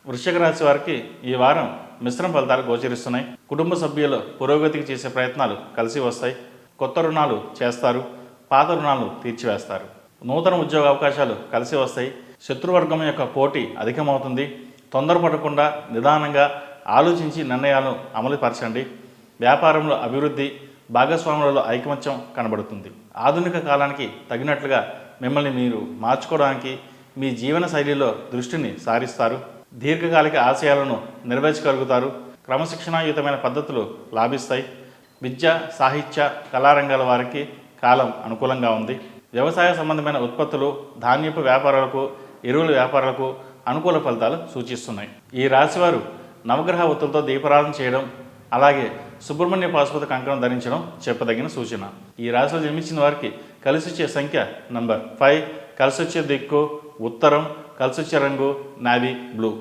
వృశ్చిక రాశి వారికి ఈ వారం మిశ్రమ ఫలితాలు గోచరిస్తున్నాయి. కుటుంబ సభ్యుల పురోగతికి చేసే ప్రయత్నాలు కలిసి వస్తాయి. కొత్త రుణాలు చేస్తారు, పాత రుణాలు తీర్చివేస్తారు. నూతన ఉద్యోగ అవకాశాలు కలిసి వస్తాయి. శత్రువర్గం యొక్క పోటీ అధికమవుతుంది. తొందరపడకుండా నిదానంగా ఆలోచించి నిర్ణయాలను అమలుపరచండి. వ్యాపారంలో అభివృద్ధి, భాగస్వాములలో ఐకమత్యం కనబడుతుంది. ఆధునిక కాలానికి తగినట్లుగా మిమ్మల్ని మీరు మార్చుకోవడానికి మీ జీవన శైలిలో దృష్టిని సారిస్తారు. దీర్ఘకాలిక ఆశయాలను నెరవేర్చగలుగుతారు. క్రమశిక్షణాయుతమైన పద్ధతులు లాభిస్తాయి. విద్య, సాహిత్య, కళారంగాల వారికి కాలం అనుకూలంగా ఉంది. వ్యవసాయ సంబంధమైన ఉత్పత్తులు, ధాన్యపు వ్యాపారాలకు, ఎరువుల వ్యాపారాలకు అనుకూల ఫలితాలు సూచిస్తున్నాయి. ఈ రాశివారు నవగ్రహ ఒత్తులతో దీపారాధన చేయడం, అలాగే సుబ్రహ్మణ్య పాశుపత కంకణం ధరించడం చెప్పదగిన సూచన. ఈ రాశిలో జన్మించిన వారికి కలిసొచ్చే సంఖ్య నంబర్ 5, కలిసొచ్చే దిక్కు ఉత్తరం, కలిసొచ్చే రంగు నావీ బ్లూ.